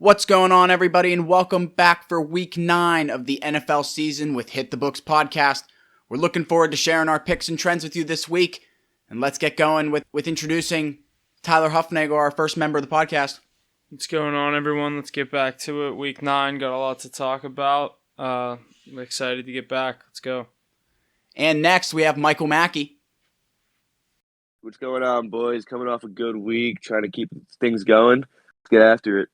What's going on, everybody, and welcome back for Week 9 of the NFL season with Hit the Books podcast. We're looking forward to sharing our picks and trends with you this week, and let's get going with introducing Tyler Huffnagel, our first member of the podcast. What's going on, everyone? Let's get back to it. Week 9, got a lot to talk about. I'm excited to get back. Let's go. And next, we have Michael Mackey. What's going on, boys? Coming off a good week, trying to keep things going. Let's get after it.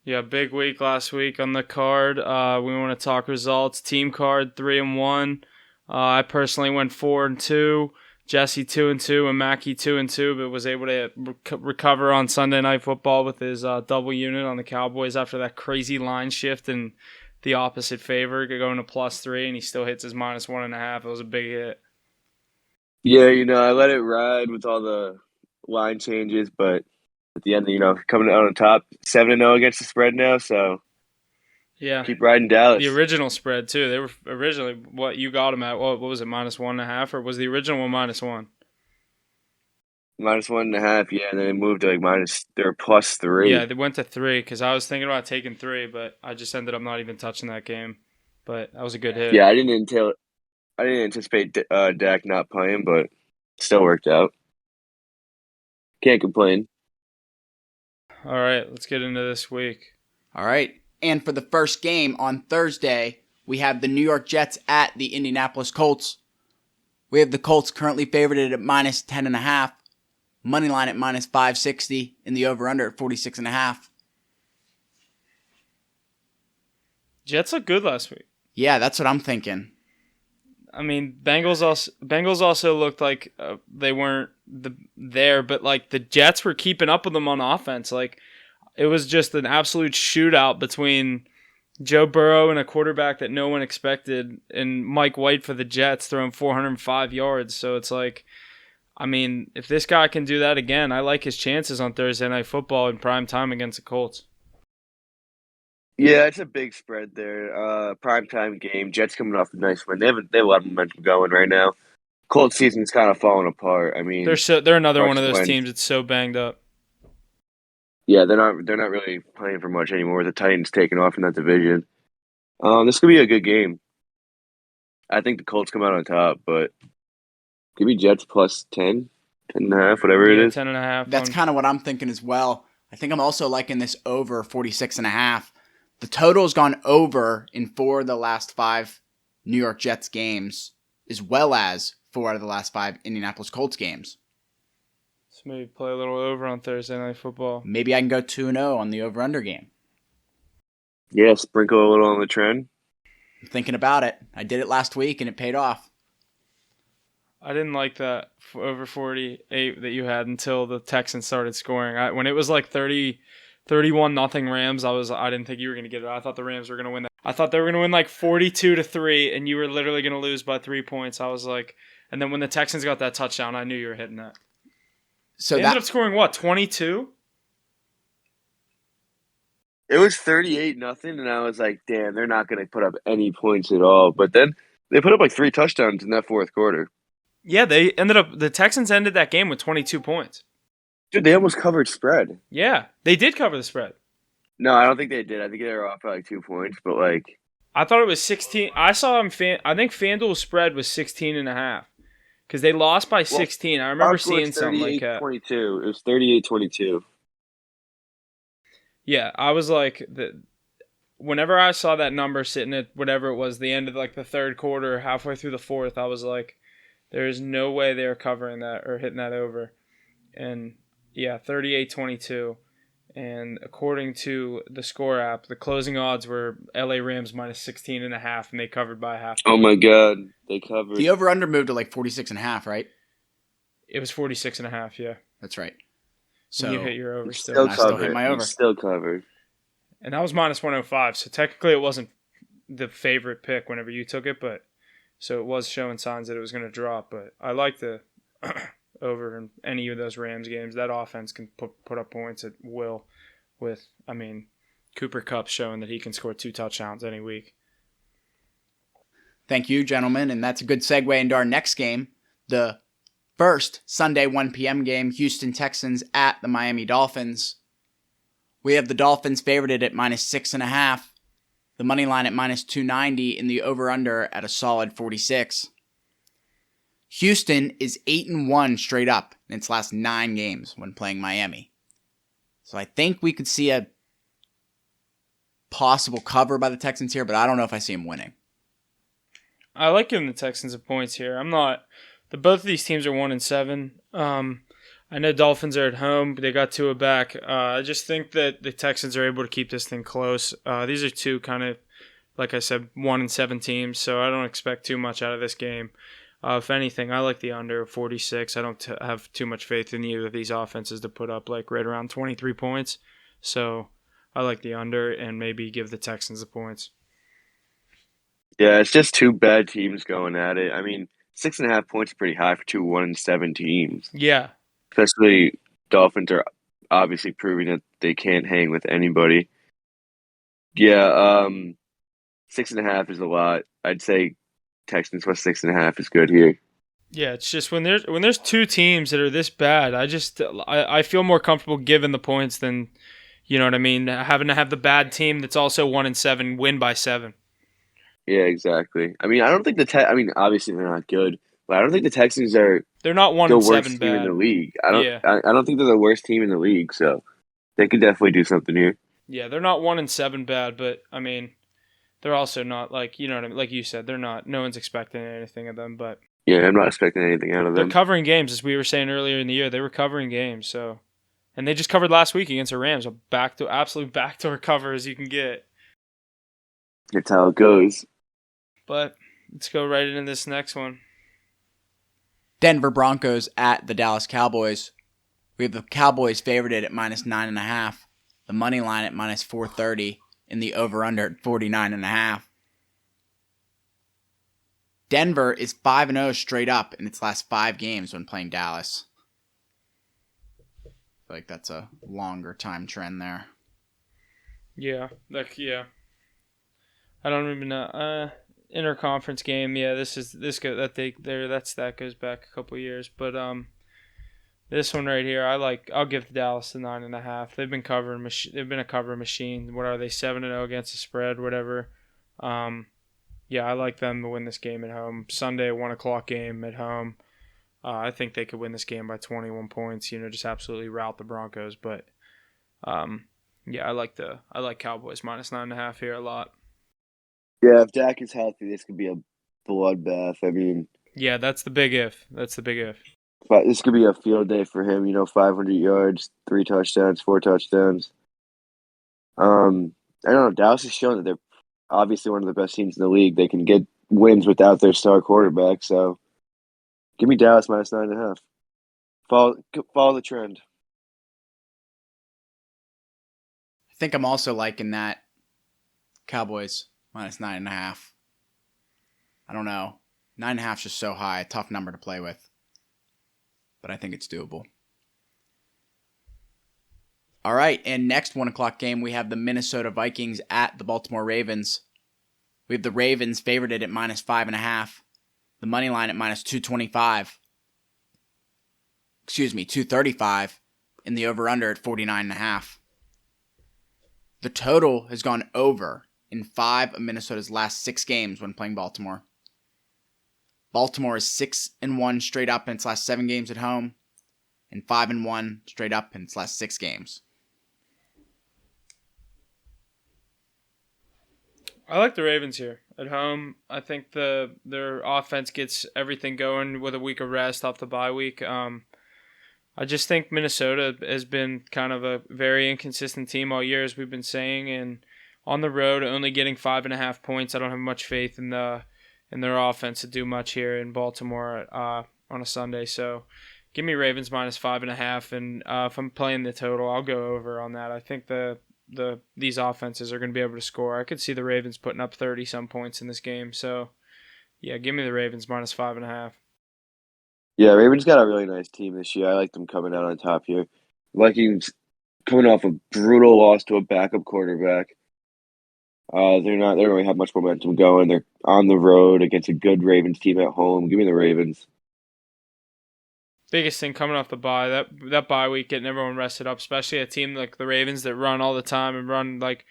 Yeah, big week last week on the card. We want to talk results. Team card 3-1. I personally went 4-2. Jesse 2-2 and Mackey 2-2, but was able to recover on Sunday Night Football with his double unit on the Cowboys after that crazy line shift in the opposite favor, going to +3, and he still hits his -1.5. It was a big hit. Yeah, I let it ride with all the line changes, but at the end, coming out on top, 7-0 against the spread now, so yeah, keep riding Dallas. The original spread, too. They were originally, what you got them at, what was it, -1.5, or was the original one -1? -1.5, yeah, and then they moved to they're +3. Yeah, they went to 3, because I was thinking about taking 3, but I just ended up not even touching that game. But that was a good hit. Yeah, I didn't anticipate Dak not playing, but still worked out. Can't complain. All right, let's get into this week. All right, and for the first game on Thursday, we have the New York Jets at the Indianapolis Colts. We have the Colts currently favored at -10.5, money line at -560, and the over/under at 46.5. Jets looked good last week. Yeah, that's what I'm thinking. I mean, Bengals also looked like they weren't there, but like the Jets were keeping up with them on offense. Like it was just an absolute shootout between Joe Burrow and a quarterback that no one expected, and Mike White for the Jets throwing 405 yards. So it's like, I mean, if this guy can do that again, I like his chances on Thursday Night Football in prime time against the Colts. Yeah, it's a big spread there. Primetime game. Jets coming off a nice win. They have a lot of momentum going right now. Colts season's kind of falling apart. I mean, they're another one of those teams that's so banged up. Yeah, they're not really playing for much anymore. The Titans taking off in that division. This could be a good game. I think the Colts come out on top, but could be Jets +10, 10.5, whatever it is. 10.5. That's kind of what I'm thinking as well. I think I'm also liking this over 46.5. The total has gone over in 4 of the last 5 New York Jets games, as well as 4 out of the last 5 Indianapolis Colts games. So maybe play a little over on Thursday Night Football. Maybe I can go 2-0 on the over-under game. Yeah, sprinkle a little on the trend. I'm thinking about it. I did it last week, and it paid off. I didn't like that over 48 that you had until the Texans started scoring. When it was like 31-0 Rams, I didn't think you were going to get it. I thought the Rams were going to win that. I thought they were going to win like 42-3, and you were literally going to lose by 3 points. I was like, and then when the Texans got that touchdown, I knew you were hitting that. So they ended up scoring what, 22? It was 38-0, and I was like, damn, they're not going to put up any points at all. But then they put up like 3 touchdowns in that fourth quarter. Yeah, the Texans ended that game with 22 points. Dude, they almost covered spread. Yeah, they did cover the spread. No, I don't think they did. I think they were off by like 2 points, but like I thought it was 16. I saw him. I think FanDuel's spread was 16.5 because they lost by 16. I remember seeing something like that. 22. It was 38-22. Yeah, I was like, whenever I saw that number sitting at whatever it was, the end of like the third quarter, halfway through the fourth, I was like, there is no way they're covering that or hitting that over. And yeah, 38-22. And according to the Score app, the closing odds were LA Rams -16.5, and they covered by half. Oh my God, they covered. The over/under moved to like 46.5, right? It was 46.5. Yeah, that's right. So you hit your over still. I still hit my over. Still covered. And that was -105. So technically, it wasn't the favorite pick whenever you took it, but so it was showing signs that it was going to drop. But I like the over in any of those Rams games. That offense can put up points at will with, I mean, Cooper Kupp showing that he can score 2 touchdowns any week. Thank you, gentlemen. And that's a good segue into our next game, the first Sunday 1 p.m. game, Houston Texans at the Miami Dolphins. We have the Dolphins favored at -6.5. The money line at -290, and the over-under at a solid 46. Houston is 8-1 straight up in its last 9 games when playing Miami. So I think we could see a possible cover by the Texans here, but I don't know if I see them winning. I like giving the Texans the points here. I'm not. Both of these teams are 1-7. I know Dolphins are at home, but they got Tua back. I just think that the Texans are able to keep this thing close. These are two kind of, like I said, 1-7 teams, so I don't expect too much out of this game. If anything, I like the under 46. I don't have too much faith in either of these offenses to put up like right around 23 points. So I like the under and maybe give the Texans the points. Yeah, it's just two bad teams going at it. I mean, 6.5 points is pretty high for two 1-7 teams. Yeah. Especially Dolphins are obviously proving that they can't hang with anybody. Yeah, 6.5 is a lot. I'd say Texans plus 6.5 is good here. Yeah, it's just when there's two teams that are this bad, I feel more comfortable giving the points than, you know what I mean, having to have the bad team that's also 1-7 win by 7. Yeah, exactly. I mean, I don't think obviously they're not good, but I don't think the Texans are They're not the worst 1-7 team bad. in the league. I Yeah. don't think they're the worst team in the league, so they could definitely do something here. Yeah, they're not 1-7 bad, but I mean, they're also not like, you know what I mean, like you said, they're not. No one's expecting anything of them, but Yeah, I'm not expecting anything out of they're them. covering games, as we were saying earlier in the year. They were covering games, so, and they just covered last week against the Rams, absolute backdoor cover as you can get. That's how it goes. But let's go right into this next one. Denver Broncos at the Dallas Cowboys. We have the Cowboys favored at -9.5. The money line at -430, and the over-under at 49.5. Denver is 5-0 straight up in its last 5 games when playing Dallas. I feel like that's a longer time trend there. Yeah, I don't even know. Interconference game. Yeah, that goes back a couple years, but this one right here, I'll give Dallas the 9.5. They've been covering. They've been a cover machine. What are they, 7-0 against the spread, whatever. Yeah, I like them to win this game at home. Sunday, 1:00 game at home. I think they could win this game by 21 points. You know, just absolutely rout the Broncos. But yeah, I like Cowboys -9.5 here a lot. Yeah, if Dak is healthy, this could be a bloodbath. I mean, yeah, that's the big if. But this could be a field day for him. 500 yards, 3 touchdowns, 4 touchdowns. I don't know. Dallas has shown that they're obviously one of the best teams in the league. They can get wins without their star quarterback. So, give me Dallas -9.5. Follow the trend. I think I'm also liking that Cowboys -9.5. I don't know. 9.5 is just so high, a tough number to play with. But I think it's doable. All right, and next 1:00 game, we have the Minnesota Vikings at the Baltimore Ravens. We have the Ravens favored at -5.5. The money line at -225. 235. And the over-under at 49.5. The total has gone over in 5 of Minnesota's last 6 games when playing Baltimore. Baltimore is 6-1 straight up in its last 7 games at home, and 5-1 straight up in its last 6 games. I like the Ravens here at home. I think their offense gets everything going with a week of rest off the bye week. I just think Minnesota has been kind of a very inconsistent team all year, as we've been saying, and on the road, only getting 5.5 points. I don't have much faith in their offense to do much here in Baltimore on a Sunday. So give me Ravens -5.5, and if I'm playing the total, I'll go over on that. I think these offenses are going to be able to score. I could see the Ravens putting up 30-some points in this game. So yeah, give me the Ravens -5.5. Yeah, Ravens got a really nice team this year. I like them coming out on top here. Vikings coming off a brutal loss to a backup quarterback. They don't really have much momentum going. They're on the road against a good Ravens team at home. Give me the Ravens. biggest thing coming off the bye, that bye week, getting everyone rested up, especially a team like the Ravens that run all the time and run like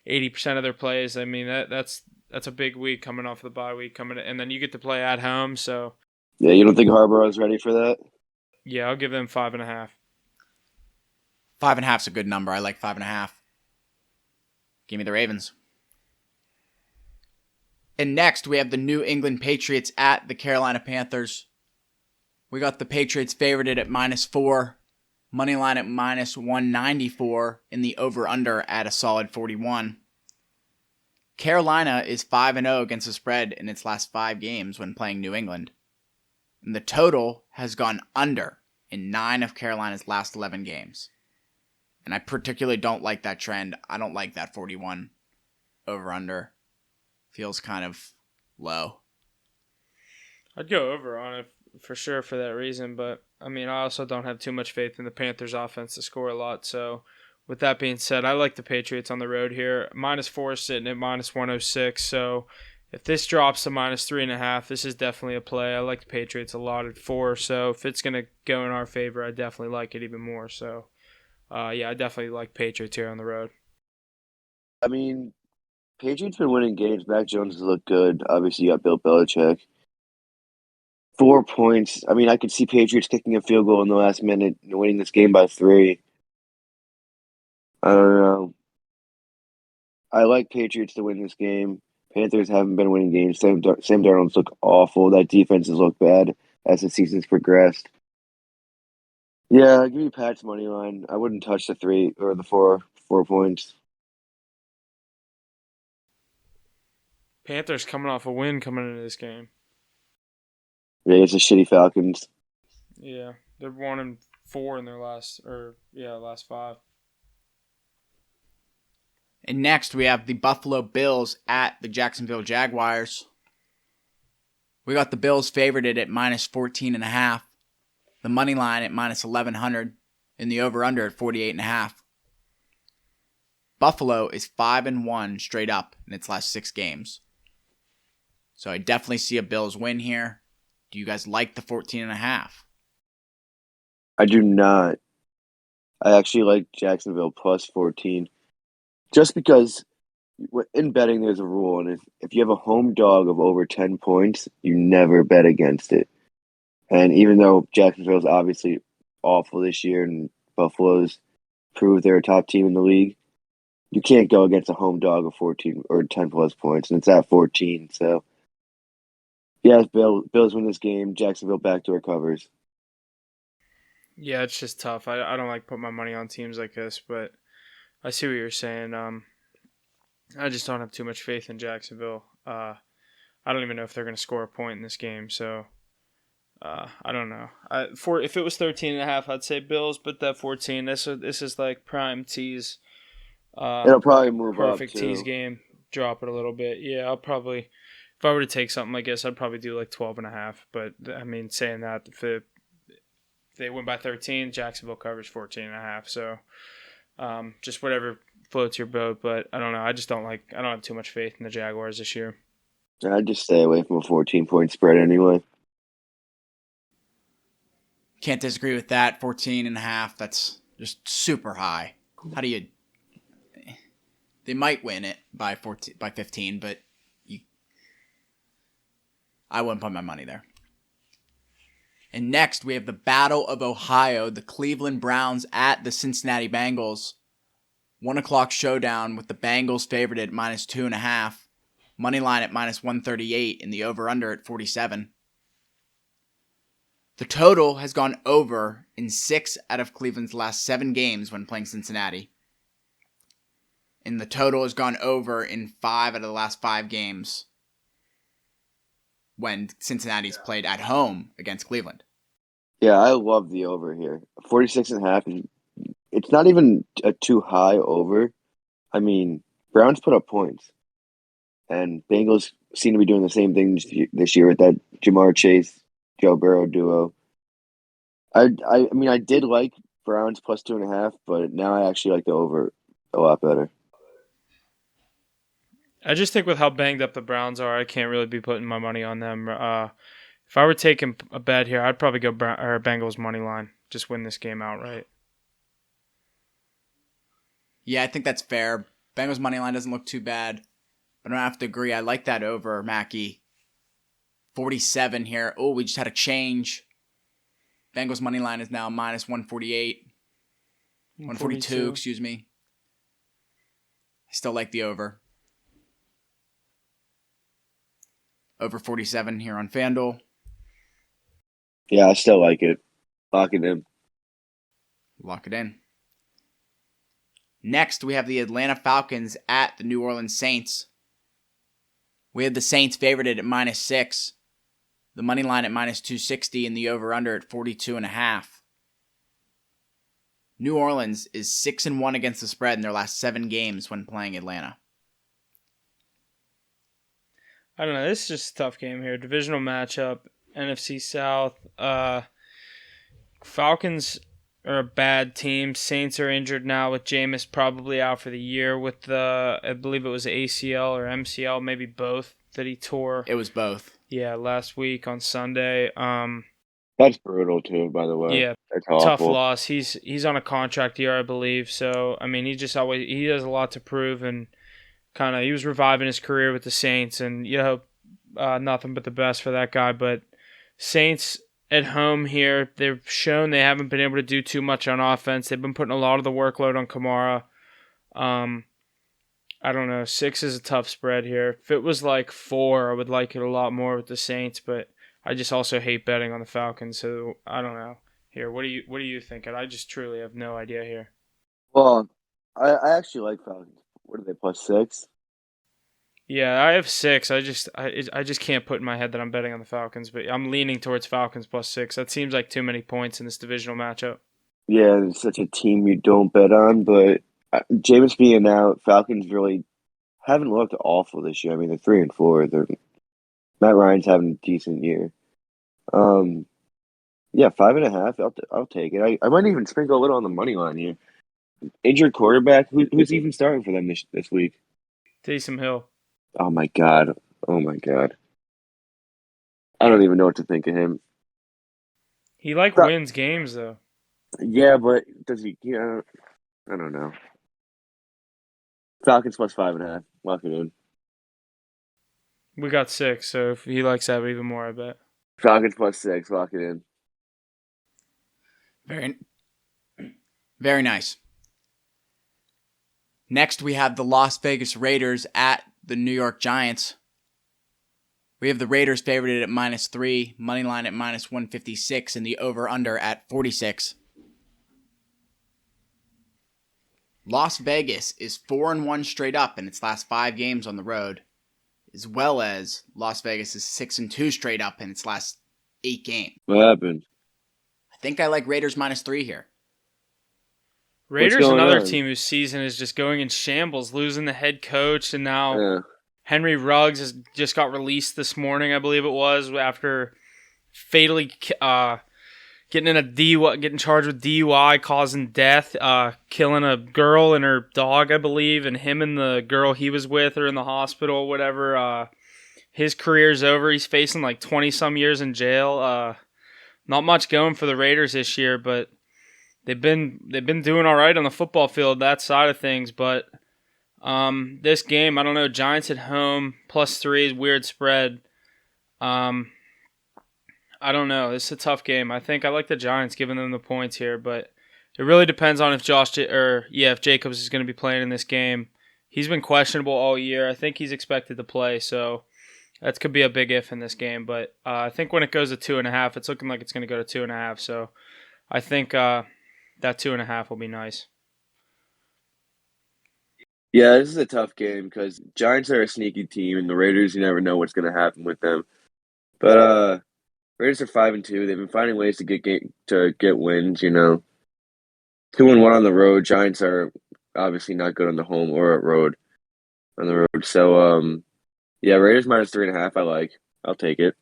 80% of their plays. I mean, that's a big week coming off the bye week and then you get to play at home. So Yeah, you don't think Harbaugh is ready for that? yeah, I'll give them 5.5. 5.5 is a good number. I like 5.5. Give me the Ravens. And next, we have the New England Patriots at the Carolina Panthers. We got the Patriots favorited at -4. Money line at -194. And the over-under at a solid 41. Carolina is 5-0 against the spread in its last 5 games when playing New England. And the total has gone under in 9 of Carolina's last 11 games. And I particularly don't like that trend. I don't like that 41 over-under. Feels kind of low. I'd go over on it for sure for that reason, but I mean, I also don't have too much faith in the Panthers offense to score a lot. So with that being said, I like the Patriots on the road here. -4 sitting at -106. So if this drops to -3.5, this is definitely a play. I like the Patriots a lot at 4. So if it's going to go in our favor, I definitely like it even more. So yeah, I definitely like Patriots here on the road. I mean, Patriots been winning games. Mac Jones has looked good. Obviously, you got Bill Belichick. 4 points. I mean, I could see Patriots kicking a field goal in the last minute and winning this game by 3. I don't know. I like Patriots to win this game. Panthers haven't been winning games. Sam Darnold's look awful. That defense has looked bad as the season's progressed. Yeah, give me Pat's money line. I wouldn't touch the 3 or the 4 points. Panthers coming off a win coming into this game. Yeah, it's the shitty Falcons. Yeah, they're 1-4 in their last 5. And next, we have the Buffalo Bills at the Jacksonville Jaguars. We got the Bills favorited at -14.5. The money line at -1100. And the over-under at 48.5. Buffalo is 5-1 straight up in its last 6 games. So I definitely see a Bills win here. Do you guys like the 14.5? I do not. I actually like Jacksonville +14. Just because in betting there's a rule, and if you have a home dog of over 10 points, you never bet against it. And even though Jacksonville's obviously awful this year and Buffalo's proved they're a top team in the league, you can't go against a home dog of 14 or 10 plus points, and it's at 14. So, yes, Bills win this game. Jacksonville backdoor covers. Yeah, it's just tough. I don't like putting my money on teams like this, but I see what you're saying. I just don't have too much faith in Jacksonville. I don't even know if they're going to score a point in this game, so I don't know. If it was 13.5, I'd say Bills, but that 14, this is like prime tease. It'll probably like move perfect up, too. tease game. Drop it a little bit. Yeah, I'll probably, if I were to take something like this, I'd probably do like 12.5. But I mean, saying that, if they win by 13, Jacksonville covers 14.5. So just whatever floats your boat. But I don't know. I don't have too much faith in the Jaguars this year. I'd just stay away from a 14-point spread anyway. Can't disagree with that. 14.5, that's just super high. How do you... They might win it by 15, but I wouldn't put my money there. And next, we have the Battle of Ohio, the Cleveland Browns at the Cincinnati Bengals. 1 o'clock showdown with the Bengals favored at -2.5. Money line at -138 and the over-under at 47. The total has gone over in 6 out of Cleveland's last 7 games when playing Cincinnati. And the total has gone over in 5 out of the last 5 games when Cincinnati's played at home against Cleveland. Yeah, I love the over here. 46.5. It's not even a too high over. I mean, Browns put up points. And Bengals seem to be doing the same thing this year with that Jamar Chase, Joe Burrow duo. I mean, I did like Browns +2.5, but now I actually like the over a lot better. I just think with how banged up the Browns are, I can't really be putting my money on them. If I were taking a bet here, I'd probably go Bengals money line. Just win this game outright. Yeah, I think that's fair. Bengals money line doesn't look too bad, but I don't have to agree. I like that over, Mackie. 47 here. Oh, we just had a change. Bengals money line is now minus 148. 142, excuse me. I still like the over. Over 47 here on FanDuel. Yeah, I still like it. Lock it in. Lock it in. Next, we have the Atlanta Falcons at the New Orleans Saints. We have the Saints favored at minus 6. The money line at minus 260 and the over-under at 42.5. New Orleans is 6-1 against the spread in their last 7 games when playing Atlanta. I don't know. This is just a tough game here. Divisional matchup, NFC South. Falcons are a bad team. Saints are injured now with Jameis probably out for the year with the, I believe it was ACL or MCL, maybe both, that he tore. It was both. Yeah, last week on Sunday. That's brutal too, by the way. Yeah, that's tough awful. loss. He's on a contract year, I believe. So I mean, he has a lot to prove, and he was reviving his career with the Saints, and you hope nothing but the best for that guy. But Saints at home here, they've shown they haven't been able to do too much on offense. They've been putting a lot of the workload on Kamara. I don't know. 6 is a tough spread here. If it was like 4, I would like it a lot more with the Saints, but I just also hate betting on the Falcons, so I don't know. Here, what are you thinking? I just truly have no idea here. Well, I actually like Falcons. What are they, +6? Yeah, I have 6. I just can't put in my head that I'm betting on the Falcons, but I'm leaning towards Falcons +6. That seems like too many points in this divisional matchup. Yeah, it's such a team you don't bet on, but Jameis being out, Falcons really haven't looked awful this year. I mean, they're 3-4. Matt Ryan's having a decent year. Yeah, 5.5. I'll take it. I might even sprinkle a little on the money line here. Injured quarterback. Who's even starting for them this week? Taysom Hill. Oh my god. I don't even know what to think of him. He wins games though. Yeah, but does he? Yeah, I don't know. Falcons +5.5. Lock it in. We got 6, so if he likes that even more, I bet. Falcons +6. Lock it in. Very, very nice. Next, we have the Las Vegas Raiders at the New York Giants. We have the Raiders favored at -3, money line at -156, and the over-under at 46. Las Vegas is 4-1 straight up in its last 5 games on the road, as well as Las Vegas is 6-2 straight up in its last 8 games. What happened? I think I like Raiders -3 here. Raiders, another team whose season is just going in shambles, losing the head coach, and now Henry Ruggs has just got released this morning, I believe it was, after fatally getting charged with DUI, causing death, killing a girl and her dog, I believe, and him and the girl he was with are in the hospital, whatever. His career's over. He's facing like 20-some years in jail. Not much going for the Raiders this year, but they've been doing all right on the football field, that side of things. But this game, I don't know. Giants at home +3 is weird spread. I don't know. It's a tough game. I think I like the Giants giving them the points here, but it really depends on if if Jacobs is going to be playing in this game. He's been questionable all year. I think he's expected to play, so that could be a big if in this game. But I think when it goes to 2.5, it's looking like it's going to go to 2.5. So I think that 2.5 will be nice. Yeah, this is a tough game because Giants are a sneaky team, and the Raiders, you never know what's going to happen with them. But Raiders are 5-2. They've been finding ways to get wins. 2-1 on the road. Giants are obviously not good on the home or on the road. So yeah, Raiders -3.5. I like. I'll take it.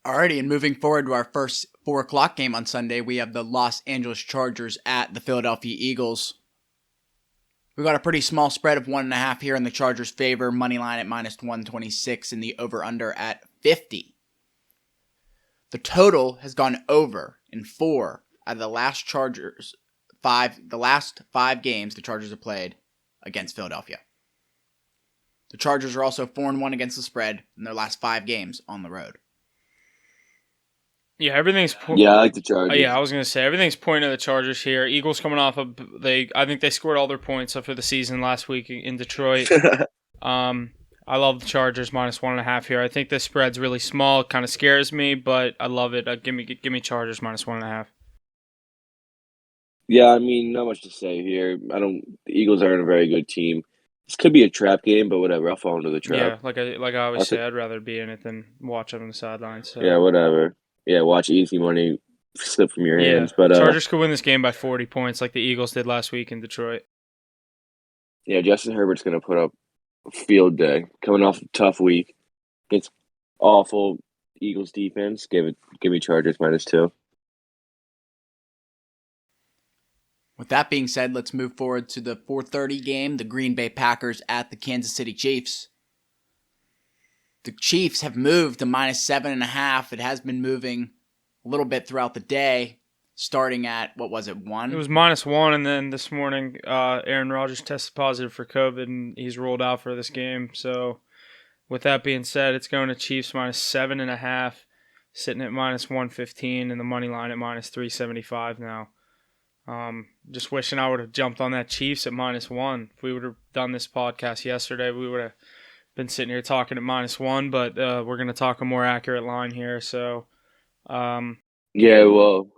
Alrighty, and moving forward to our first 4 o'clock game on Sunday, we have the Los Angeles Chargers at the Philadelphia Eagles. We got a pretty small spread of 1.5 here in the Chargers' favor. Money line at minus 126 and the over-under at 50. The total has gone over in 4 out of the last five games the Chargers have played against Philadelphia. The Chargers are also 4-1 against the spread in their last 5 games on the road. Yeah, everything's. Yeah, I like the Chargers. Yeah, I was gonna say everything's pointing at the Chargers here. Eagles coming off of I think they scored all their points up for the season last week in Detroit. I love the Chargers minus 1.5 here. I think this spread's really small. It kind of scares me, but I love it. Give me Chargers minus 1.5. Yeah, I mean, not much to say here. The Eagles aren't a very good team. This could be a trap game, but whatever. I'll fall into the trap. Yeah, like I always say, I'd rather be in it than watch it on the sidelines. So. Yeah, whatever. Yeah, watch easy money slip from your hands. Yeah. But Chargers could win this game by 40 points like the Eagles did last week in Detroit. Yeah, Justin Herbert's going to put up a field day. Coming off a tough week. Against awful Eagles defense. Give me Chargers minus 2. With that being said, let's move forward to the 4:30 game, the Green Bay Packers at the Kansas City Chiefs. The Chiefs have moved to minus 7.5. It has been moving a little bit throughout the day, starting at, 1? It was -1, and then this morning, Aaron Rodgers tested positive for COVID, and he's ruled out for this game. So, with that being said, it's going to Chiefs minus 7.5, sitting at minus 115, and the money line at minus 375 now. Just wishing I would have jumped on that Chiefs at -1. If we would have done this podcast yesterday, we would have been sitting here talking at -1, but we're going to talk a more accurate line here. So, yeah, well,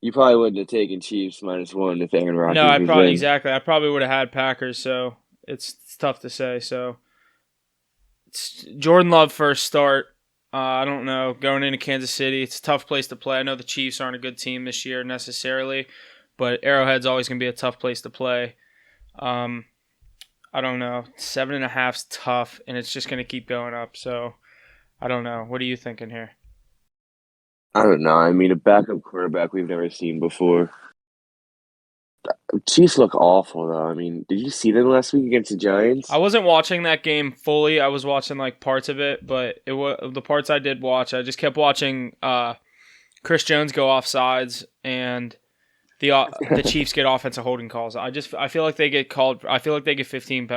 you probably wouldn't have taken Chiefs -1 if Aaron Rodgers. No, I was probably would have had Packers. So it's tough to say. So it's Jordan Love first start. I don't know, going into Kansas City, it's a tough place to play. I know the Chiefs aren't a good team this year necessarily, but Arrowhead's always going to be a tough place to play. I don't know. 7.5's tough, and it's just going to keep going up. So, I don't know. What are you thinking here? I don't know. I mean, a backup quarterback we've never seen before. Chiefs look awful, though. I mean, did you see them last week against the Giants? I wasn't watching that game fully. I was watching like parts of it, but the parts I did watch, I just kept watching Chris Jones go off sides and the Chiefs get offensive holding calls. I feel like they get called. I feel like they get 15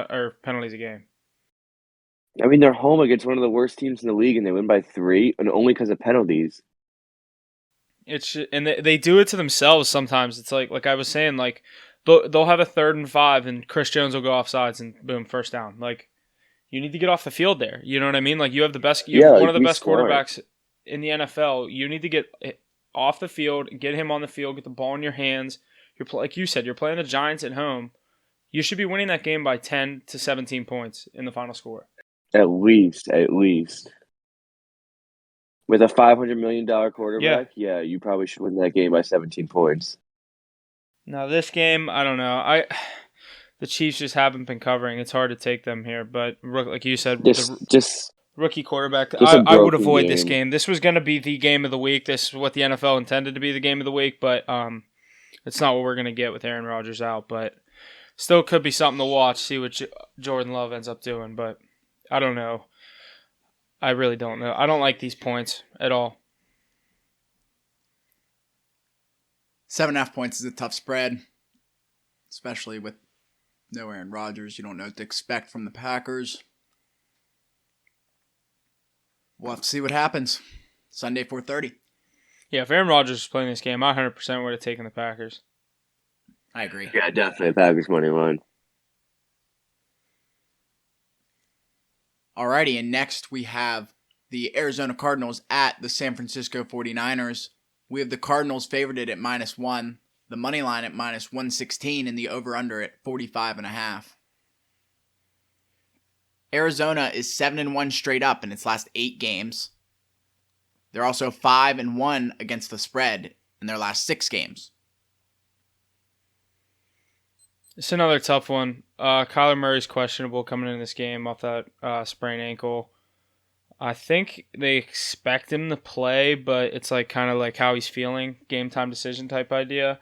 penalties a game. I mean, they're home against one of the worst teams in the league, and they win by 3, and only because of penalties. And they do it to themselves sometimes. It's like I was saying, like they'll have a 3rd and 5, and Chris Jones will go off sides, and boom, first down. Like you need to get off the field there. You know what I mean? Like you have one of the best quarterbacks in the NFL. You need to get off the field, get him on the field, get the ball in your hands. Like you said, you're playing the Giants at home. You should be winning that game by 10 to 17 points in the final score. At least. With a $500 million quarterback, yeah, you probably should win that game by 17 points. Now, this game, I don't know. The Chiefs just haven't been covering. It's hard to take them here, but like you said, just rookie quarterback. I would avoid this game. This was going to be the game of the week. This is what the NFL intended to be the game of the week, but it's not what we're going to get with Aaron Rodgers out. But still could be something to watch, see what Jordan Love ends up doing. But I don't know. I really don't know. I don't like these points at all. 7.5 points is a tough spread, especially with no Aaron Rodgers. You don't know what to expect from the Packers. We'll have to see what happens. Sunday, 4:30. Yeah, if Aaron Rodgers was playing this game, I 100% would have taken the Packers. I agree. Yeah, definitely Packers money line. Alrighty, and next we have the Arizona Cardinals at the San Francisco 49ers. We have the Cardinals favored at -1, the money line at -116, and the over-under at 45.5. Arizona is 7-1 straight up in its last 8 games. They're also 5-1 against the spread in their last 6 games. It's another tough one. Kyler Murray's questionable coming in this game off that sprained ankle. I think they expect him to play, but it's like kind of like how he's feeling, game time decision type idea.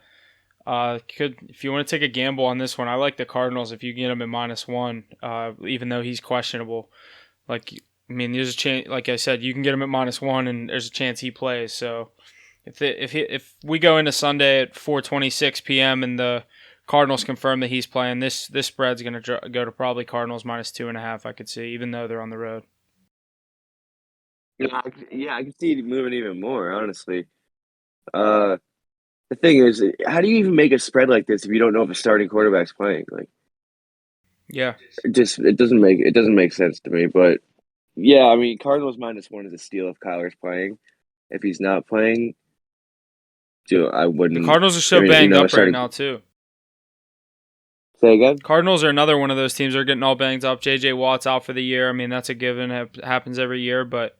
If you want to take a gamble on this one, I like the Cardinals if you get them at -1, even though he's questionable. Like, I mean, there's a chance. Like I said, you can get him at -1, and there's a chance he plays. So if we go into Sunday at 4:26 p.m. and the Cardinals confirm that he's playing, this spread's going to go to probably Cardinals -2.5. I could see, even though they're on the road. Yeah, I can see it moving even more, honestly. Uh, the thing is, how do you even make a spread like this if you don't know if a starting quarterback's playing? Like, Yeah. it doesn't make sense to me. But yeah, I mean, Cardinals -1 is a steal if Kyler's playing. If he's not playing, I The wouldn't. Cardinals are I so mean, banged a up right starting. now too. Say again. Cardinals are another one of those teams that are getting all banged up. J.J. Watt's out for the year. I mean, that's a given. It happens every year, but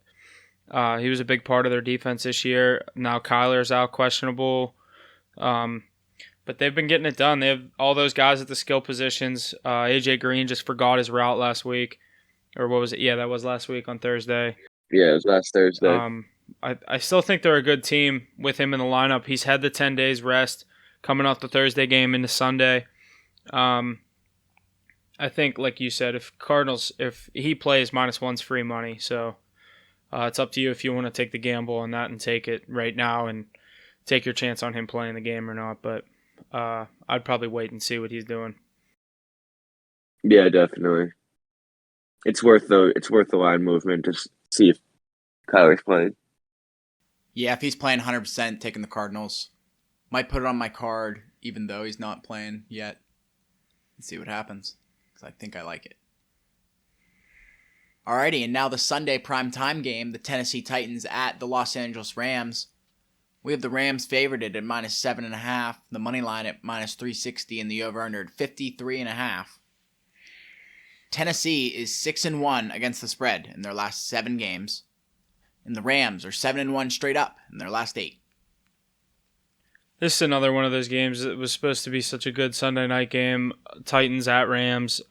he was a big part of their defense this year. Now Kyler's out, questionable. But they've been getting it done. They have all those guys at the skill positions. A.J. Green just forgot his route last week. Or what was it? Yeah, that was last week on Thursday. Yeah, it was last Thursday. I still think they're a good team with him in the lineup. He's had the 10 days rest coming off the Thursday game into Sunday. I think, like you said, if he plays, -1's free money. So it's up to you if you want to take the gamble on that and take it right now and take your chance on him playing the game or not. But I'd probably wait and see what he's doing. Yeah, definitely. It's worth the line movement to see if Kyler's playing. Yeah, if he's playing 100%, taking the Cardinals. Might put it on my card, even though he's not playing yet. And see what happens, because I think I like it. Alrighty, and now the Sunday primetime game, the Tennessee Titans at the Los Angeles Rams. We have the Rams favored at -7.5, the money line at -360, and the over-under at 53.5. Tennessee is 6-1 against the spread in their last 7 games, and the Rams are 7-1 straight up in their last 8. This is another one of those games that was supposed to be such a good Sunday night game. Titans at Rams.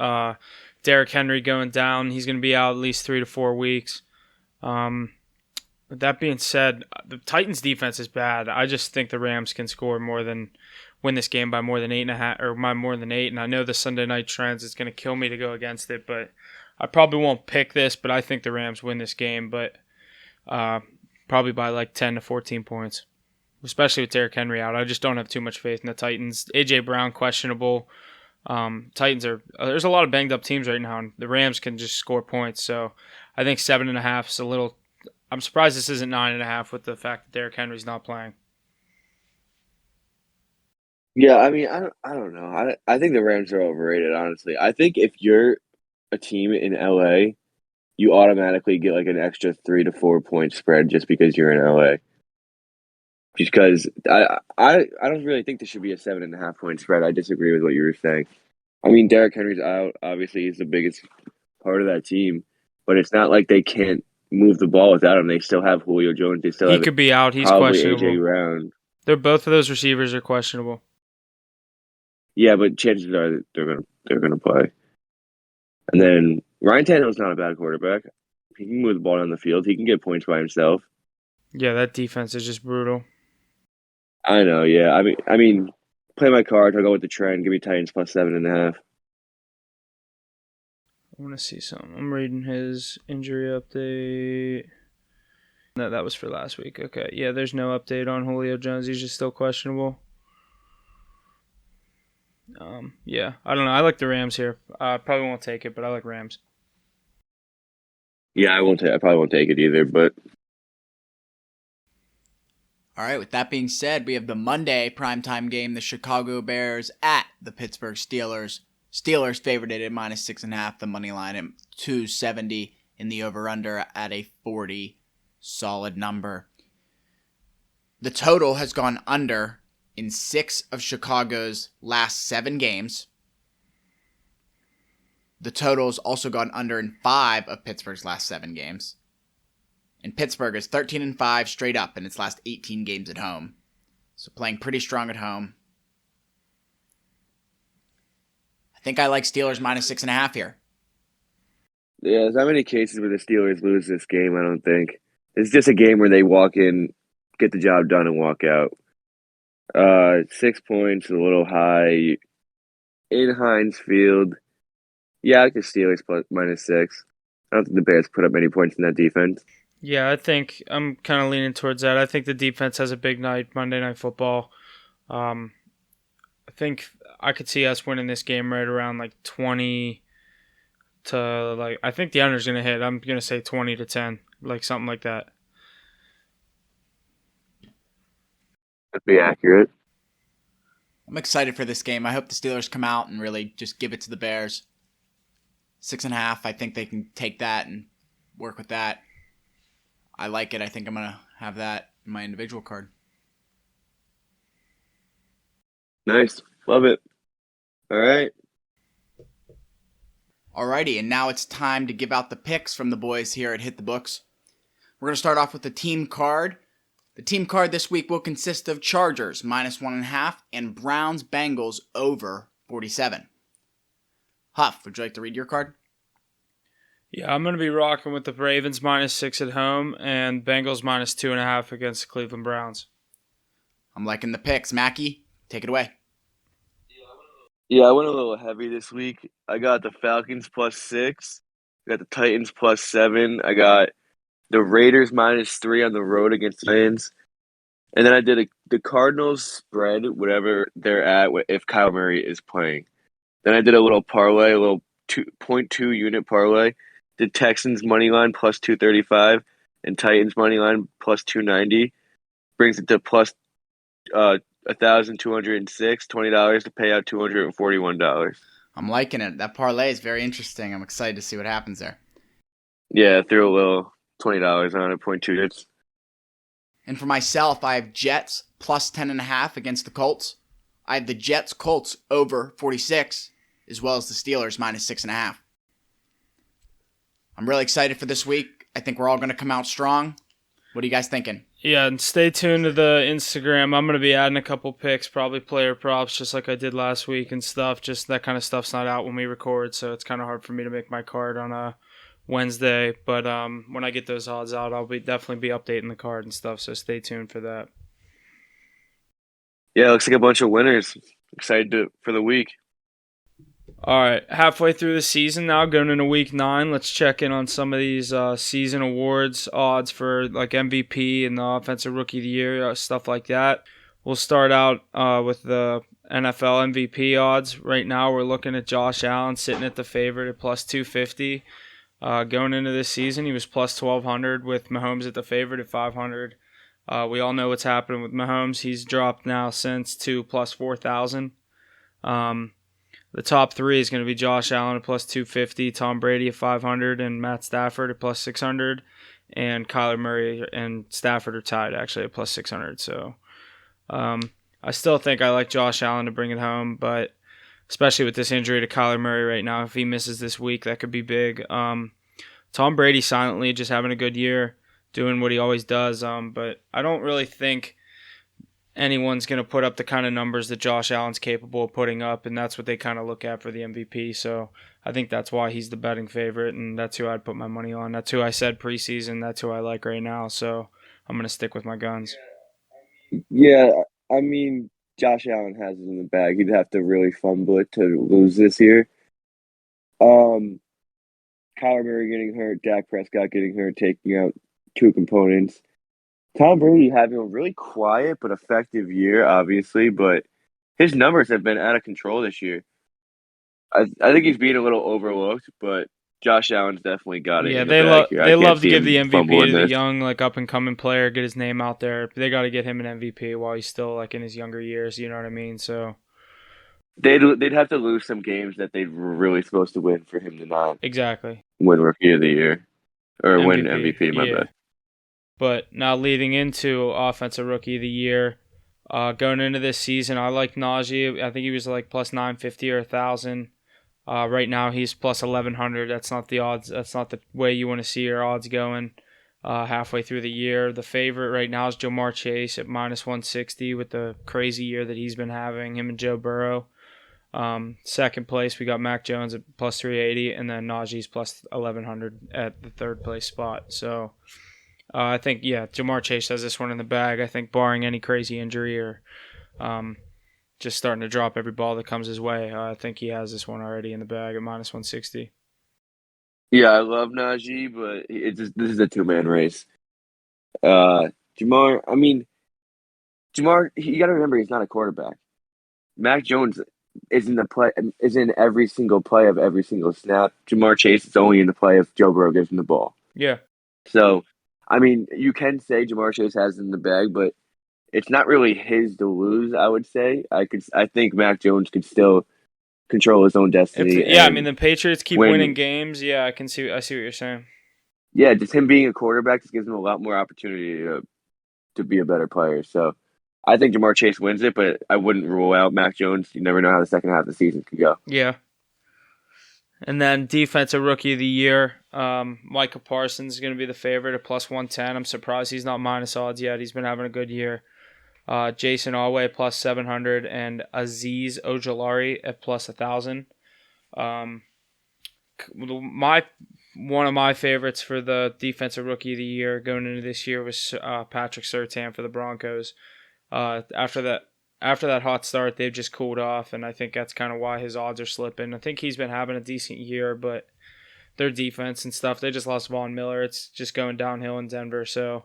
Derrick Henry going down. He's going to be out at least 3 to 4 weeks. With that being said, the Titans' defense is bad. I just think the Rams can win this game by more than 8.5 or by more than 8. And I know the Sunday night trends is going to kill me to go against it, but I probably won't pick this. But I think the Rams win this game, but probably by like 10 to 14 points, especially with Derrick Henry out. I just don't have too much faith in the Titans. A.J. Brown questionable. Titans there's a lot of banged up teams right now, and the Rams can just score points. So I think 7.5 is a little. I'm surprised this isn't 9.5 with the fact that Derrick Henry's not playing. Yeah, I mean, I don't know. I think the Rams are overrated, honestly. I think if you're a team in LA, you automatically get like an extra 3 to 4 point spread just because you're in LA. Just because I don't really think this should be a 7.5 point spread. I disagree with what you were saying. I mean, Derrick Henry's out. Obviously, he's the biggest part of that team, but it's not like they can't move the ball without him. They still have Julio Jones. They still He have could be out. He's probably AJ questionable. Brown. Both of those receivers are questionable. Yeah, but chances are they're gonna play. And then Ryan Tannehill's not a bad quarterback. He can move the ball down the field. He can get points by himself. Yeah, that defense is just brutal. I know. Yeah. I mean, play my cards. I'll go with the trend. Give me Titans plus 7.5. I want to see something. I'm reading his injury update. No, that was for last week. Okay. Yeah, there's no update on Julio Jones. He's just still questionable. Yeah, I don't know. I like the Rams here. Probably won't take it, but I like Rams. Yeah, I probably won't take it either. But All right, with that being said, we have the Monday primetime game, the Chicago Bears at the Pittsburgh Steelers. Steelers favored it at -6.5, the money line at 270, and the over-under at a 40. Solid number. The total has gone under in 6 of Chicago's last 7 games. The total's also gone under in 5 of Pittsburgh's last 7 games. And Pittsburgh is 13-5 straight up in its last 18 games at home. So playing pretty strong at home. I think I like Steelers -6.5 here. yeah, there's not many cases where the Steelers lose this game. I don't think it's just a game where they walk in, get the job done, and walk out. 6 points, a little high in Heinz Field. Yeah, I like the Steelers plus -6. I don't think the Bears put up many points in that defense. Yeah, I think I'm kind of leaning towards that. I think the defense has a big night, Monday Night Football. Um, I think I could see us winning this game right around like 20 to like. I think the under's gonna hit. I'm gonna say 20-10, like something like that. That'd be accurate. I'm excited for this game. I hope the Steelers come out and really just give it to the Bears. 6.5. I think they can take that and work with that. I like it. I think I'm going to have that in my individual card. Nice. Love it. All right. Alrighty, and now it's time to give out the picks from the boys here at Hit the Books. We're going to start off with the team card. The team card this week will consist of Chargers -1.5 and Browns Bengals over 47. Huff, would you like to read your card? Yeah, I'm going to be rocking with the Ravens -6 at home and Bengals -2.5 against the Cleveland Browns. I'm liking the picks. Mackie, take it away. Yeah, I went a little heavy this week. I got the Falcons +6. I got the Titans +7. I got the Raiders -3 on the road against the Lions. And then I did the Cardinals spread, whatever they're at, if Kyle Murray is playing. Then I did a little parlay, a little 2.2 unit parlay. Did Texans money line +235 and Titans money line +290. Brings it to plus 1,206, $20 to pay out $241. I'm liking it. That parlay is very interesting. I'm excited to see what happens there. Yeah, threw a little $20 on it, 0.2 hits. And for myself, I have Jets +10.5 against the Colts. I have the Jets Colts over 46, as well as the Steelers -6.5. I'm really excited for this week. I think we're all going to come out strong. What are you guys thinking? Yeah, and stay tuned to the Instagram. I'm going to be adding a couple picks, probably player props, just like I did last week and stuff. Just that kind of stuff's not out when we record, so it's kind of hard for me to make my card on a Wednesday. But when I get those odds out, I'll definitely be updating the card and stuff, so stay tuned for that. Yeah, looks like a bunch of winners. Excited for the week. All right, halfway through the season now, going into week 9. Let's check in on some of these season awards odds for like MVP and the Offensive Rookie of the Year, stuff like that. We'll start out with the NFL MVP odds. Right now, we're looking at Josh Allen sitting at the favorite at +250. Going into this season, he was +1,200 with Mahomes at the favorite at 500. We all know what's happening with Mahomes. He's dropped now since to +4,000. The top 3 is going to be Josh Allen at +250, Tom Brady at 500, and Matt Stafford at +600. And Kyler Murray and Stafford are tied actually at +600. So I still think I like Josh Allen to bring it home, but especially with this injury to Kyler Murray right now, if he misses this week, that could be big. Tom Brady silently just having a good year, doing what he always does. But I don't really think anyone's going to put up the kind of numbers that Josh Allen's capable of putting up, and that's what they kind of look at for the MVP. So I think that's why he's the betting favorite, and that's who I'd put my money on. That's who I said preseason. That's who I like right now. So I'm going to stick with my guns. Yeah, I mean, Josh Allen has it in the bag. He'd have to really fumble it to lose this year. Kyler Murray getting hurt, Dak Prescott getting hurt, taking out 2 components. Tom Brady having a really quiet but effective year, obviously, but his numbers have been out of control this year. I think he's being a little overlooked, but Josh Allen's definitely got it. Yeah, in the bag here. they I can't love to see give the him MVP fumbling to the this. young, like up and coming player, get his name out there. They got to get him an MVP while he's still like in his younger years. You know what I mean? So They'd have to lose some games that they were really supposed to win for him to not exactly. win Rookie of the Year or win MVP. My yeah. bad. But now leading into Offensive Rookie of the Year, going into this season, I like Najee. I think he was like +950 or 1,000. Right now he's +1,100. That's not the odds. That's not the way you want to see your odds going halfway through the year. The favorite right now is Jamar Chase at -160 with the crazy year that he's been having, him and Joe Burrow. Second place, we got Mac Jones at +380, and then Najee's +1,100 at the third place spot. So I think, yeah, Jamar Chase has this one in the bag. I think barring any crazy injury or Just starting to drop every ball that comes his way. I think he has this one already in the bag at minus 160. Yeah, I love Najee, but this is a two-man race. Jamar, I mean, Jamar, you got to remember he's not a quarterback. Mac Jones is in every single play of every single snap. Jamar Chase is only in the play if Joe Burrow gives him the ball. Yeah. So, I mean, you can say Jamar Chase has it in the bag, but it's not really his to lose. I would say I think Mac Jones could still control his own destiny. I mean the Patriots keep when- winning games. Yeah, I see what you're saying. Yeah, just him being a quarterback just gives him a lot more opportunity to be a better player. So I think Jamar Chase wins it, but I wouldn't rule out Mac Jones. You never know how the second half of the season could go. Yeah. And then defensive rookie of the year, Micah Parsons is going to be the favorite at plus 110. I'm surprised he's not minus odds yet. He's been having a good year. Jason Alway plus 700 and Azeez Ojulari at plus 1,000. One of my favorites for the defensive rookie of the year going into this year was Patrick Surtain for the Broncos. After that hot start, they've just cooled off, and I think that's kind of why his odds are slipping. I think he's been having a decent year, but their defense and stuff, they just lost Von Miller. It's just going downhill in Denver. So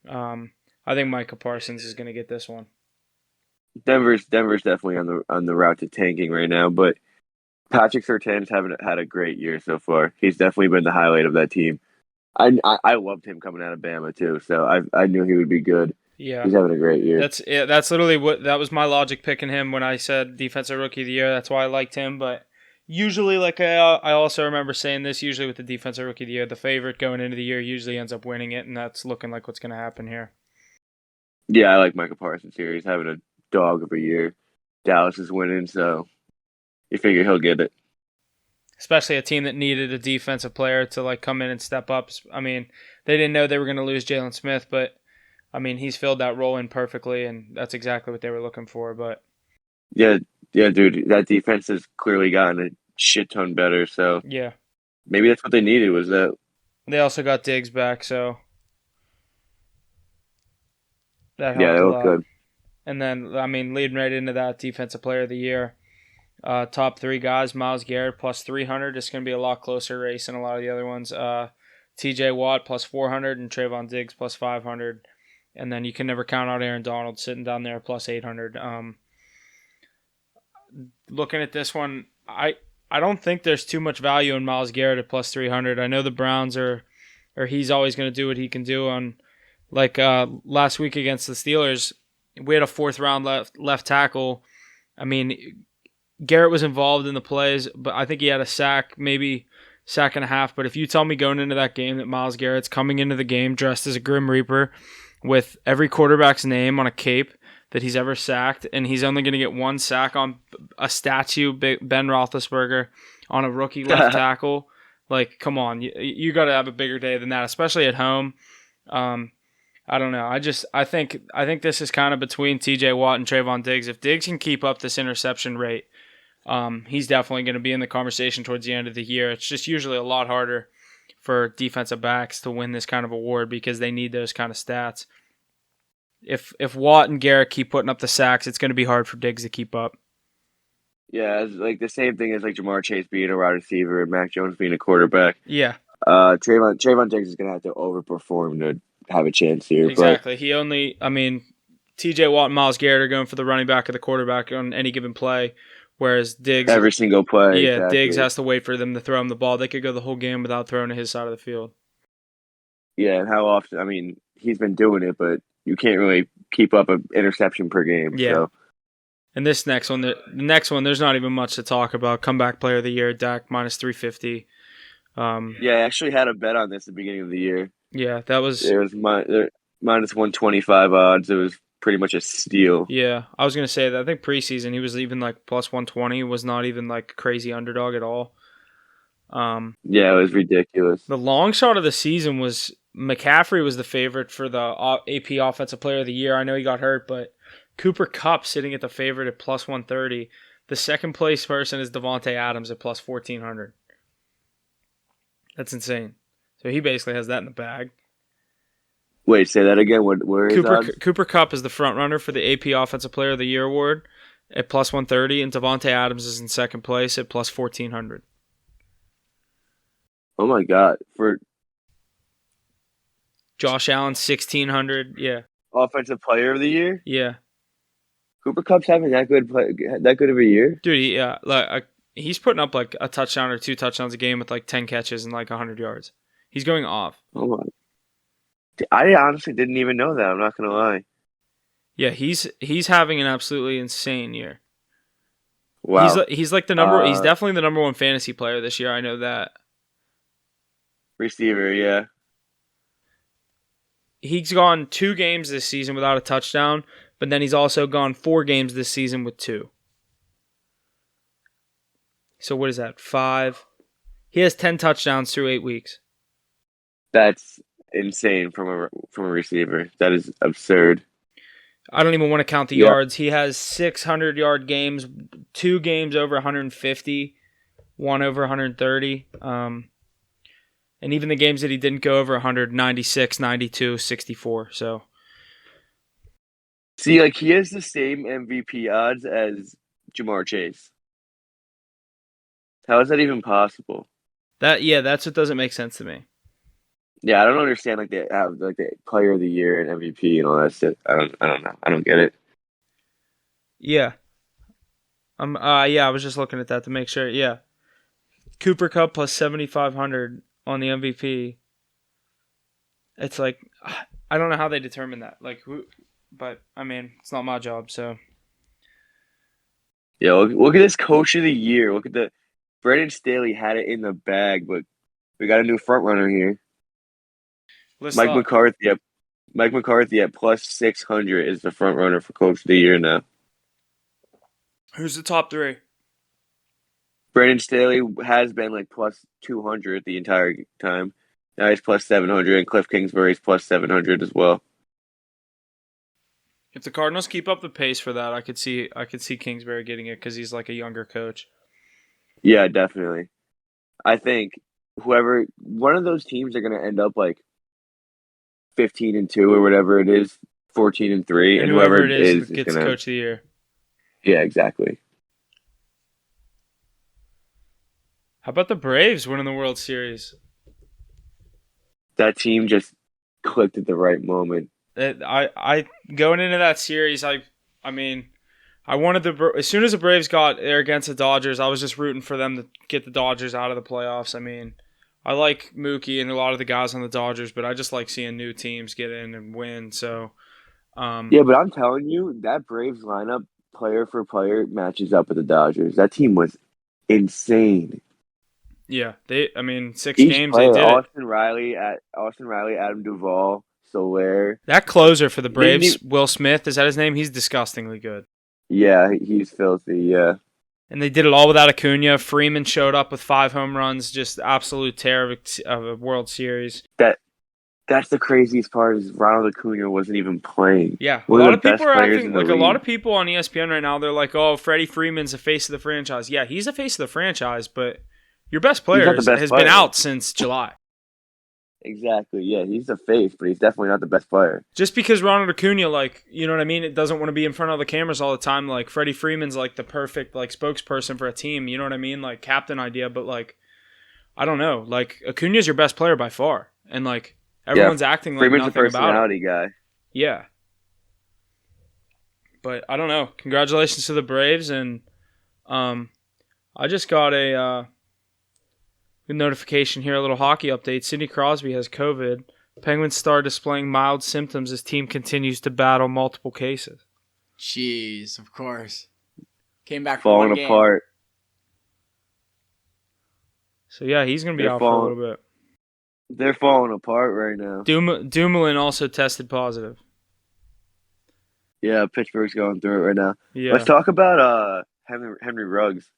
I think Micah Parsons is going to get this one. Denver's definitely on the route to tanking right now, but Patrick Surtain's haven't had a great year so far. He's definitely been the highlight of that team. I loved him coming out of Bama too, so I knew he would be good. Yeah, he's having a great year. That's literally that was my logic picking him when I said defensive rookie of the year. That's why I liked him. But usually, like I also remember saying this, usually with the defensive rookie of the year, the favorite going into the year usually ends up winning it, and that's looking like what's going to happen here. Yeah, I like Micah Parsons here. He's having a dog of a year. Dallas is winning, so you figure he'll get it. Especially a team that needed a defensive player to like come in and step up. I mean, they didn't know they were going to lose Jalen Smith, but I mean, he's filled that role in perfectly, and that's exactly what they were looking for. But yeah, dude, that defense has clearly gotten a shit ton better. So yeah, maybe that's what they needed was that. They also got Diggs back, so that helped they a look lot. good. And then, I mean, leading right into that defensive player of the year, top three guys: Myles Garrett plus 300. It's going to be a lot closer race than a lot of the other ones. T.J. Watt plus 400 and Trayvon Diggs plus 500. And then you can never count out Aaron Donald sitting down there plus 800. Looking at this one, I don't think there's too much value in Myles Garrett at plus 300. I know the Browns or he's always going to do what he can do. On like last week against the Steelers, we had a fourth round left tackle. I mean, Garrett was involved in the plays, but I think he had a sack, maybe sack and a half. But if you tell me going into that game that Myles Garrett's coming into the game dressed as a Grim Reaper with every quarterback's name on a cape that he's ever sacked, and he's only going to get one sack on a statue, Ben Roethlisberger, on a rookie left tackle, like, come on, you got to have a bigger day than that, especially at home. I don't know. I think this is kind of between T.J. Watt and Trayvon Diggs. If Diggs can keep up this interception rate, he's definitely going to be in the conversation towards the end of the year. It's just usually a lot harder for defensive backs to win this kind of award because they need those kind of stats. If Watt and Garrett keep putting up the sacks, it's going to be hard for Diggs to keep up. Yeah, it's like the same thing as like Jamar Chase being a wide receiver and Mac Jones being a quarterback. Yeah. Trayvon Diggs is going to have to overperform to have a chance here. Exactly. T.J. Watt and Myles Garrett are going for the running back or the quarterback on any given play, whereas Diggs... Every single play. Yeah, exactly. Diggs has to wait for them to throw him the ball. They could go the whole game without throwing to his side of the field. Yeah, and how often... I mean, he's been doing it, but you can't really keep up an interception per game. Yeah. So. And this next one, there's not even much to talk about. Comeback player of the year, Dak, minus 350. Yeah, I actually had a bet on this at the beginning of the year. Yeah, that was... It was minus 125 odds. It was pretty much a steal. Yeah, I was going to say that. I think preseason he was even like plus 120. Was not even like crazy underdog at all. Yeah, it was ridiculous. The long shot of the season was McCaffrey was the favorite for the AP Offensive Player of the Year. I know he got hurt, but Cooper Kupp sitting at the favorite at plus 130. The second place person is Devontae Adams at plus 1,400. That's insane. So he basically has that in the bag. Wait, say that again. Where is odds? Cooper Kupp is the front runner for the AP Offensive Player of the Year award at plus 130, and Devontae Adams is in second place at plus 1400. Oh my God! For Josh Allen 1600. Yeah, Offensive Player of the Year, yeah, Cooper Kupp's having that good of a year. dude. Yeah, he's putting up like a touchdown or 2 touchdowns a game with like 10 catches and like 100 yards. He's going off. Oh my! I honestly didn't even know that. I'm not gonna lie. Yeah, he's having an absolutely insane year. Wow. He's like the number. He's definitely the number 1 fantasy player this year. I know that. Receiver, yeah. He's gone 2 games this season without a touchdown, but then he's also gone 4 games this season with 2. So what is that? 5. He has 10 touchdowns through 8 weeks. That's insane from a receiver. That is absurd. I don't even want to count the yards. He has 600-yard games, 2 games over 150, 1 over 130. And even the games that he didn't go over 196, 92, 64. So, see, like he has the same MVP odds as Jamar Chase. How is that even possible? That's what doesn't make sense to me. Yeah, I don't understand like they have like the Player of the Year and MVP and all that shit. I don't know. I don't get it. Yeah. I was just looking at that to make sure. Yeah. Cooper Kupp plus 7,500 on the MVP. It's like I don't know how they determine that. But I mean, it's not my job, so. Yeah, look at this Coach of the Year. Look at the Brandon Staley had it in the bag, but we got a new front runner here. Mike McCarthy at plus 600 is the front runner for Coach of the Year now. Who's the top 3? Brandon Staley has been like plus 200 the entire time. Now he's plus 700, and Cliff Kingsbury's plus 700 as well. If the Cardinals keep up the pace for that, I could see Kingsbury getting it because he's like a younger coach. Yeah, definitely. I think one of those teams are going to end up like 15-2 or whatever it is, 14-3, and whoever it is gets Coach of the Year. Yeah, exactly. How about the Braves winning the World Series? That team just clicked at the right moment. I going into that series, I wanted as soon as the Braves got there against the Dodgers, I was just rooting for them to get the Dodgers out of the playoffs. I mean, I like Mookie and a lot of the guys on the Dodgers, but I just like seeing new teams get in and win. So, yeah, but I'm telling you, that Braves lineup, player for player, matches up with the Dodgers. That team was insane. Yeah, 6 Each games player, they did Austin Riley, Adam Duvall, Soler. That closer for the Braves, Will Smith, is that his name? He's disgustingly good. Yeah, he's filthy. Yeah. And they did it all without Acuna. Freeman showed up with 5 home runs, just absolute tear of a World Series. That's the craziest part is Ronald Acuna wasn't even playing. Yeah, a lot of people are acting like a lot of people on ESPN right now. They're like, "Oh, Freddie Freeman's the face of the franchise." Yeah, he's the face of the franchise, but your best player has been out since July. Exactly. Yeah, he's the face, but he's definitely not the best player. Just because Ronald Acuna, you know what I mean, it doesn't want to be in front of the cameras all the time. Like Freddie Freeman's like the perfect spokesperson for a team. You know what I mean, like captain idea. But I don't know. Like Acuna's your best player by far, and everyone's acting like Freeman's nothing a personality about it. guy. Yeah. But I don't know. Congratulations to the Braves, and I just got a notification here, a little hockey update. Sidney Crosby has COVID. Penguins star displaying mild symptoms as team continues to battle multiple cases. Jeez, of course. Came back falling from one game. apart. So yeah, he's gonna be out for a little bit. They're falling apart right now. Dumoulin also tested positive. Yeah, Pittsburgh's going through it right now. Yeah. Let's talk about Henry Ruggs.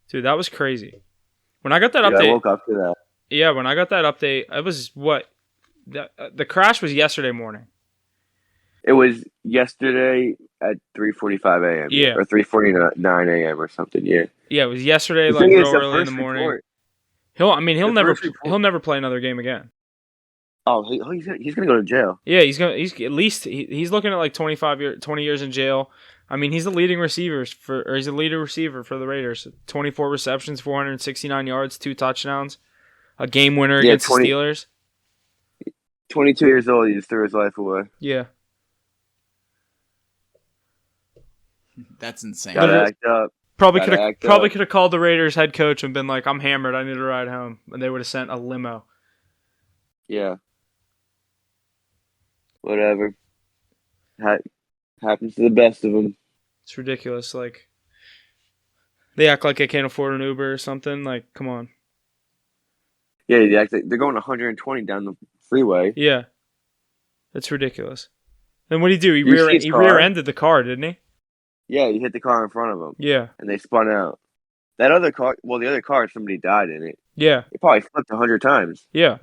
Dude, that was crazy. When I got that update, I woke up to that. Yeah, when I got that update, it was the crash was yesterday morning. It was yesterday at 3:45 a.m. Yeah, or 3:49 a.m. or something. Yeah. Yeah, it was yesterday, real early in the morning. Report. He'll never play another game again. Oh, he's gonna go to jail. Yeah, he's at least he's looking at like 20 years in jail. I mean, he's the leading receiver he's the leading receiver for the Raiders. 24 receptions, 469 yards, 2 touchdowns, a game winner against the Steelers. 22 years old, he just threw his life away. Yeah. That's insane. Gotta act up. Probably could have called the Raiders head coach and been like, "I'm hammered. I need a ride home," and they would have sent a limo. Yeah. Whatever. Happens to the best of them. It's ridiculous. Like, they act like they can't afford an Uber or something. Like, come on. Yeah, they're going 120 down the freeway. Yeah. It's ridiculous. Then what did he do? He rear-ended the car, didn't he? Yeah, he hit the car in front of him. Yeah. And they spun out. That other car, the other car, somebody died in it. Yeah. It probably flipped 100 times. Yeah.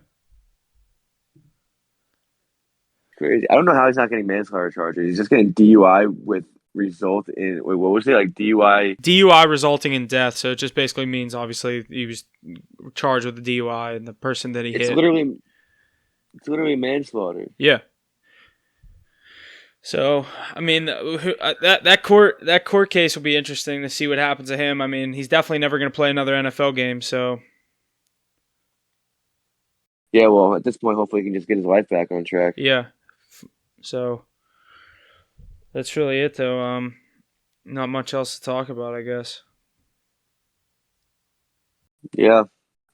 Crazy. I don't know how he's not getting manslaughter charges. He's just getting DUI with result in what was it, like DUI? DUI resulting in death. So it just basically means obviously he was charged with the DUI and the person that he hit. It's literally manslaughter. Yeah. So I mean that court case will be interesting to see what happens to him. I mean, he's definitely never going to play another NFL game. So. Yeah, well, at this point, hopefully he can just get his life back on track. Yeah. So that's really it, though. Not much else to talk about, I guess. Yeah,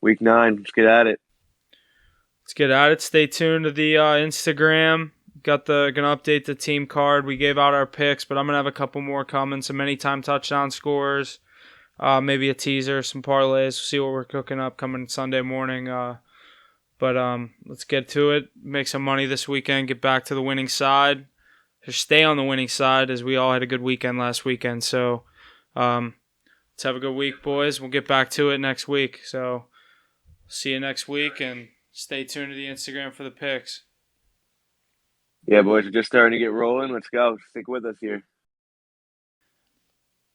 week 9. Let's get at it. Stay tuned to the Instagram. Gonna update the team card. We gave out our picks, but I'm gonna have a couple more coming. Some anytime touchdown scores, maybe a teaser, some parlays. We'll see what we're cooking up coming Sunday morning. But let's get to it. Make some money this weekend. Get back to the winning side. Or stay on the winning side, as we all had a good weekend last weekend. So let's have a good week, boys. We'll get back to it next week. So see you next week, and stay tuned to the Instagram for the picks. Yeah, boys, we're just starting to get rolling. Let's go. Stick with us here.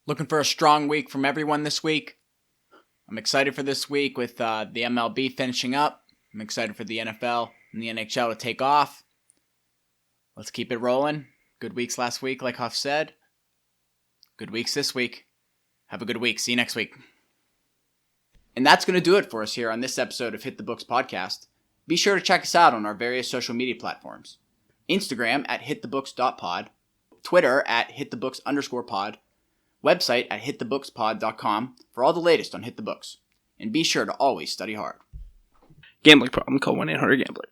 Looking for a strong week from everyone this week. I'm excited for this week with the MLB finishing up. I'm excited for the NFL and the NHL to take off. Let's keep it rolling. Good weeks last week, like Huff said. Good weeks this week. Have a good week. See you next week. And that's going to do it for us here on this episode of Hit the Books Podcast. Be sure to check us out on our various social media platforms. Instagram at hitthebooks.pod, Twitter at hitthebooks_pod, website at hitthebookspod.com for all the latest on Hit the Books. And be sure to always study hard. Gambling problem, call 1-800-GAMBLER.